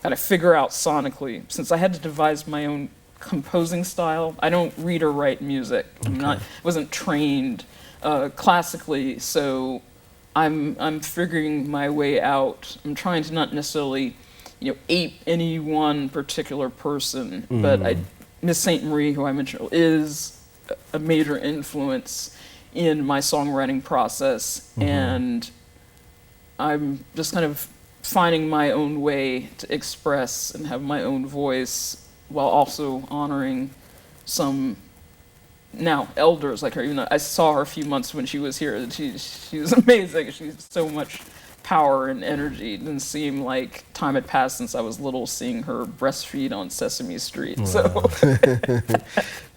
kind of figure out sonically. Since I had to devise my own composing style, I don't read or write music. Wasn't trained classically, so I'm figuring my way out. I'm trying to not necessarily, ape any one particular person, but Miss Saint Marie, who I mentioned, is a major influence in my songwriting process, and I'm just kind of finding my own way to express and have my own voice while also honoring some now elders like her. Even though I saw her a few months when she was here, and she was amazing. She's so much power and energy. It didn't seem like time had passed since I was little, seeing her breastfeed on Sesame Street. Wow. So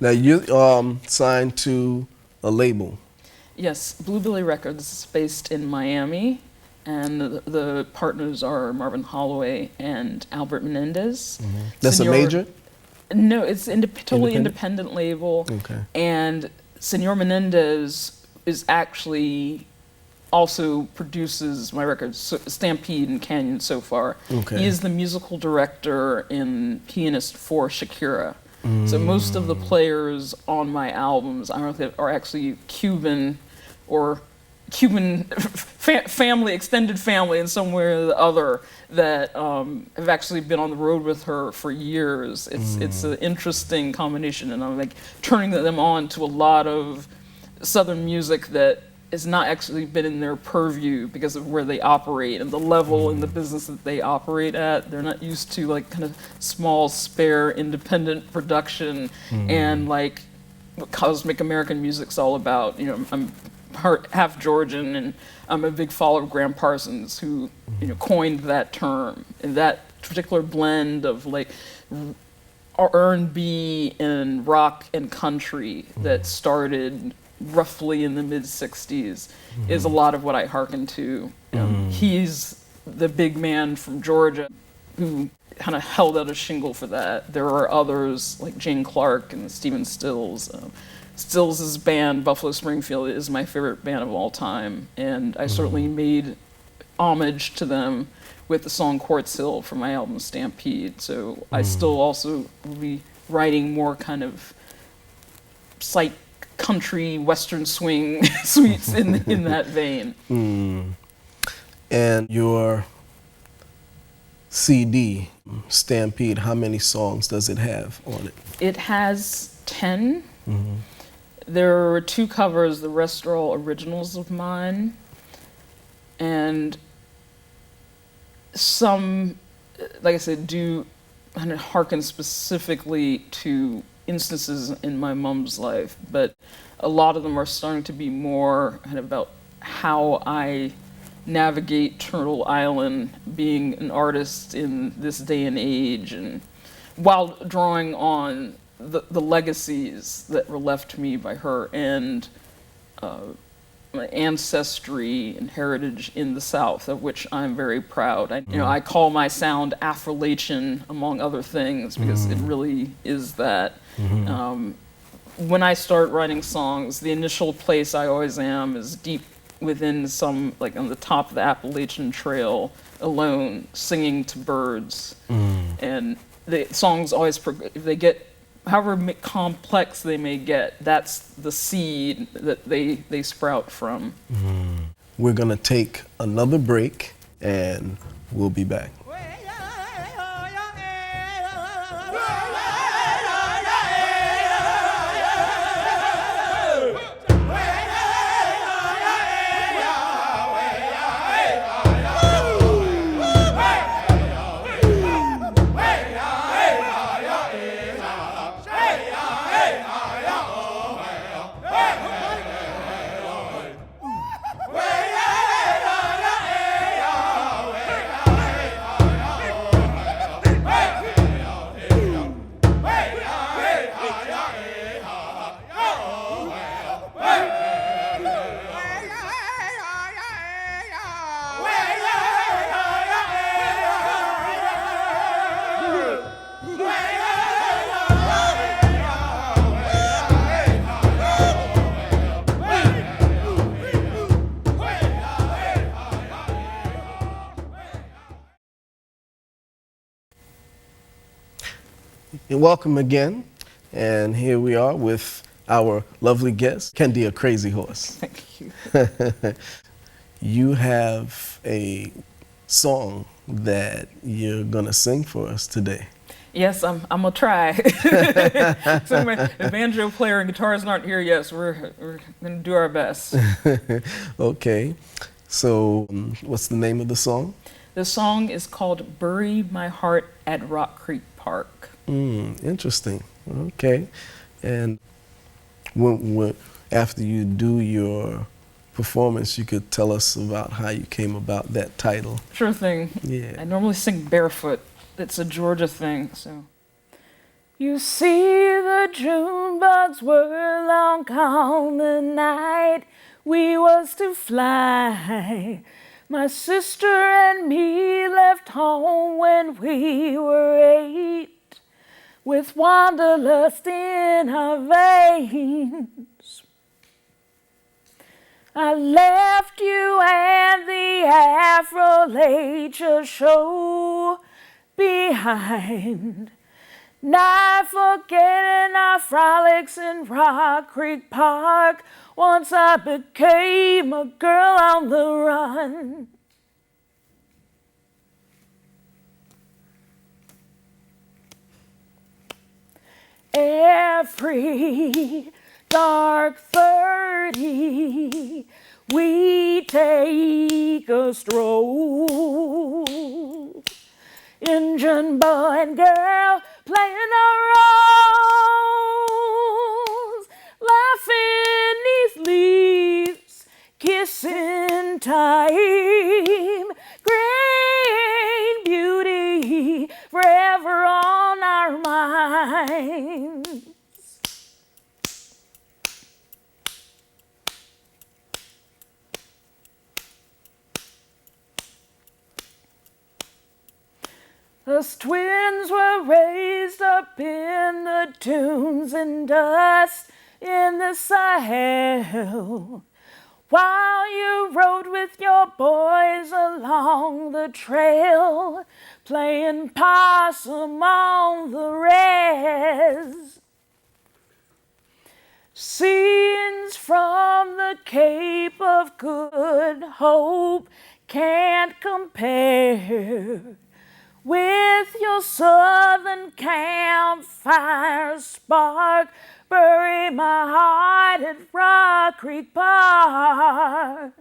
now you signed to a label. Yes, Blue Billy Records is based in Miami, and the partners are Marvin Holloway and Albert Menendez. That's a major? No, it's totally independent label. Okay. And Senor Menendez is actually also produces my records, Stampede and Canyon so far. Okay. He is the musical director and pianist for Shakira. So most of the players on my albums, I don't know if they are actually Cuban or Cuban family, extended family in some way or the other that have actually been on the road with her for years. It's an interesting combination, and I'm like turning them on to a lot of Southern music that has not actually been in their purview because of where they operate and the level in the business that they operate at. They're not used to like kind of small, spare, independent production and like what cosmic American music's all about. I'm half Georgian, and I'm a big follower of Graham Parsons, who coined that term. And that particular blend of like R&B and rock and country that started roughly in the mid-'60s is a lot of what I hearken to. He's the big man from Georgia who kind of held out a shingle for that. There are others like Jane Clark and Stephen Stills. Stills' band, Buffalo Springfield, is my favorite band of all time, and I certainly made homage to them with the song Quartz Hill from my album Stampede. So I still also will be writing more kind of psych country western swing suites in that vein. And your CD, Stampede, how many songs does it have on it? It has 10. There are 2 covers, the rest are all originals of mine. And some, like I said, do kind of hearken specifically to instances in my mom's life, but a lot of them are starting to be more kind of about how I navigate Turtle Island, being an artist in this day and age, and while drawing on the legacies that were left to me by her and my ancestry and heritage in the South, of which I'm very proud. I call my sound Afro-Latin, among other things, because it really is that. When I start writing songs, the initial place I always am is deep within some, like on the top of the Appalachian Trail, alone, singing to birds. And the songs always, if they get, however complex they may get, that's the seed that they sprout from. We're gonna take another break, and we'll be back. And welcome again. And here we are with our lovely guest, Kandia Crazy Horse. Thank you. You have a song that you're gonna sing for us today. Yes, I'm gonna try. So my banjo player and guitarists aren't here yet, so we're gonna do our best. Okay. So, what's the name of the song? The song is called "Bury My Heart at Rock Creek Park." Interesting. Okay. And after you do your performance, you could tell us about how you came about that title. Sure thing. Yeah. I normally sing barefoot. It's a Georgia thing, so. You see, the June bugs were long gone the night we was to fly. My sister and me left home when we were 8, with wanderlust in our veins. I left you and the Afro-Later show behind, not forgetting our frolics in Rock Creek Park once I became a girl on the run. Every dark 30, we take a stroll. Injun boy and girl playing our roles, laughing 'neath leaves, kissing time, great beauty forever on our minds. Us twins were raised up in the dunes and dust in the Sahel, while you rode with your boys along the trail, playing possum on the res. Scenes from the Cape of Good Hope can't compare with your southern campfire spark. Bury my heart at Rock Creek Park.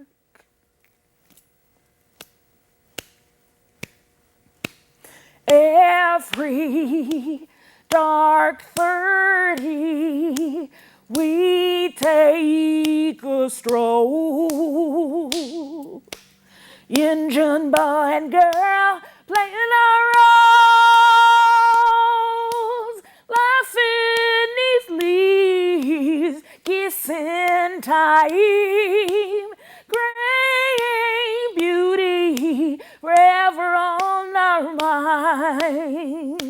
Every dark 30, we take a stroll. Injun boy and girl playing our roles, laughing 'neath leaves, kissing time, great beauty forever on our minds.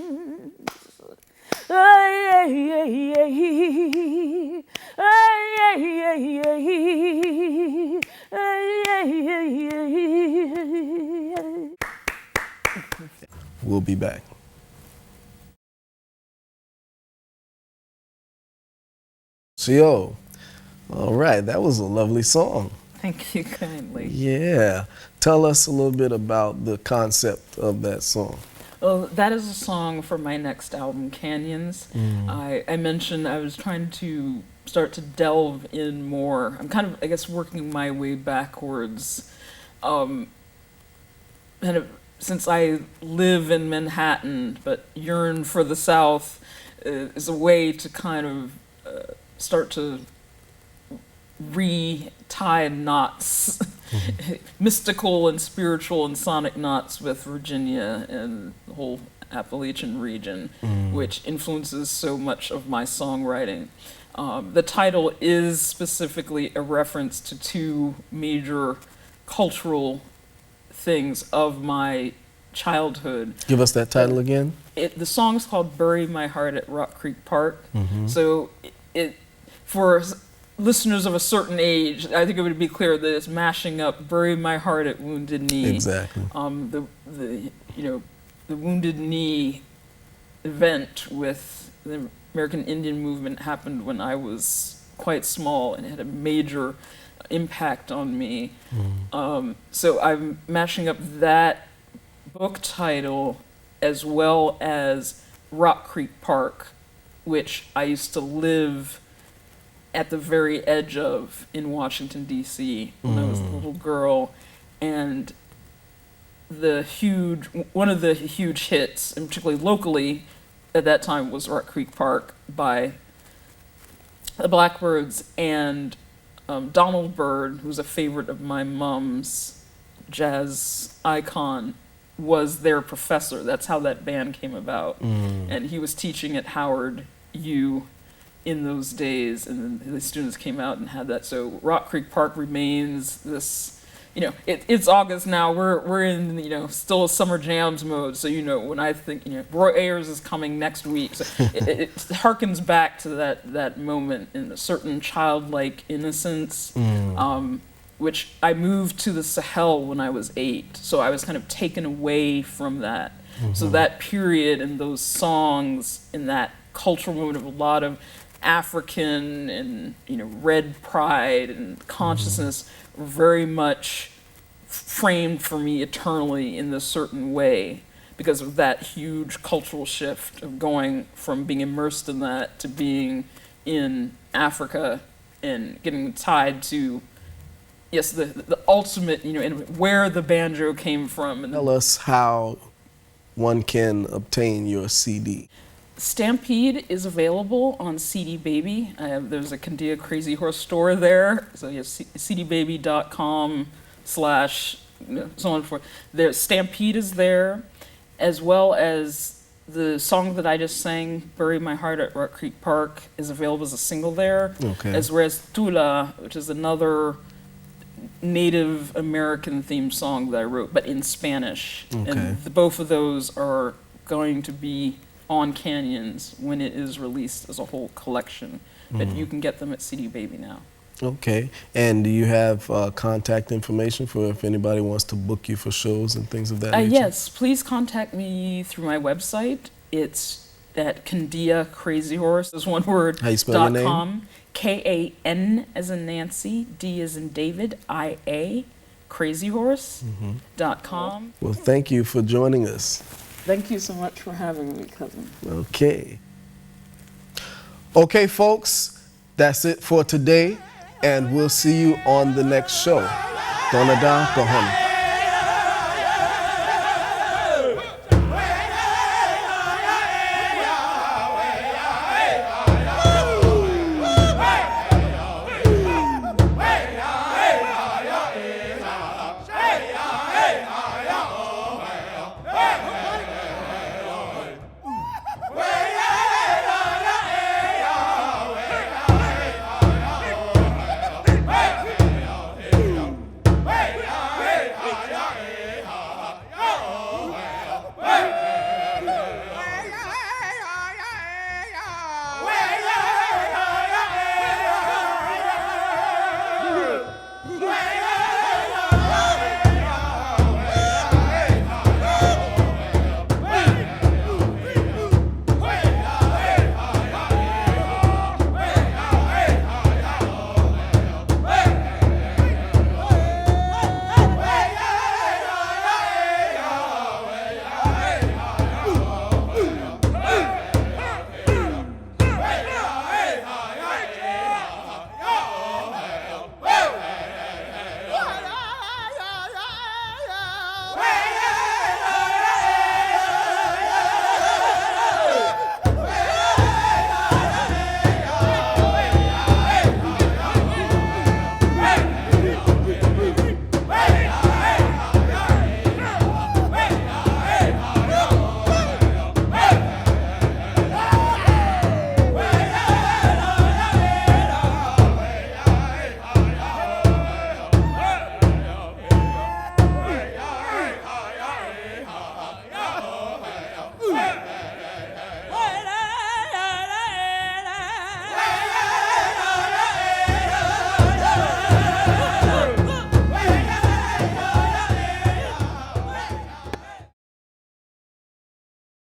We'll be back. So, all right, that was a lovely song. Thank you kindly. Yeah. Tell us a little bit about the concept of that song. Well, that is a song for my next album, Canyons. I mentioned I was trying to start to delve in more. I'm kind of, I guess, working my way backwards. Kind of, since I live in Manhattan but yearn for the South, is a way to kind of start to re-tie knots, mystical and spiritual and sonic knots with Virginia and the whole Appalachian region, which influences so much of my songwriting. The title is specifically a reference to two major cultural things of my childhood. Give us that title again. The song's called "Bury My Heart at Rock Creek Park." So for listeners of a certain age, I think it would be clear that it's mashing up "Bury My Heart at Wounded Knee." Exactly. The Wounded Knee event with the American Indian movement happened when I was quite small, and it had a major impact on me. So I'm mashing up that book title as well as Rock Creek Park, which I used to live at the very edge of in Washington, D.C. when I was a little girl. And one of the huge hits, and particularly locally at that time, was Rock Creek Park by the Blackbirds, and Donald Byrd, who's a favorite of my mom's, jazz icon, was their professor. That's how that band came about. And he was teaching at Howard U in those days, and then the students came out and had that. So Rock Creek Park remains this, it's August now. We're in, still summer jams mode. So, when I think, Roy Ayers is coming next week. So it harkens back to that moment in a certain childlike innocence, which I moved to the Sahel when I was 8. So I was kind of taken away from that. So that period and those songs in that cultural moment of a lot of African and, red pride and consciousness were very much framed for me eternally in this certain way because of that huge cultural shift of going from being immersed in that to being in Africa and getting tied to, yes, the ultimate, and where the banjo came from. And tell us how one can obtain your CD. Stampede is available on CD Baby. There's a Kandia Crazy Horse store there. So you have cdbaby.com/ so on and forth. Stampede is there, as well as the song that I just sang, Bury My Heart at Rock Creek Park, is available as a single there. Okay. As well as Tula, which is another Native American themed song that I wrote, but in Spanish. Okay. And both of those are going to be on Canyons when it is released as a whole collection. But you can get them at CD Baby now. Okay. And do you have contact information for if anybody wants to book you for shows and things of that nature? Yes. Please contact me through my website. It's at Kandia Crazy Horse. Is one word. How you spell your name? K-A-N as in Nancy, D as in David, I-A, crazyhorse.com. Well, thank you for joining us. Thank you so much for having me, cousin. Okay. Okay, folks, that's it for today, and we'll see you on the next show. Dona da, Kohana.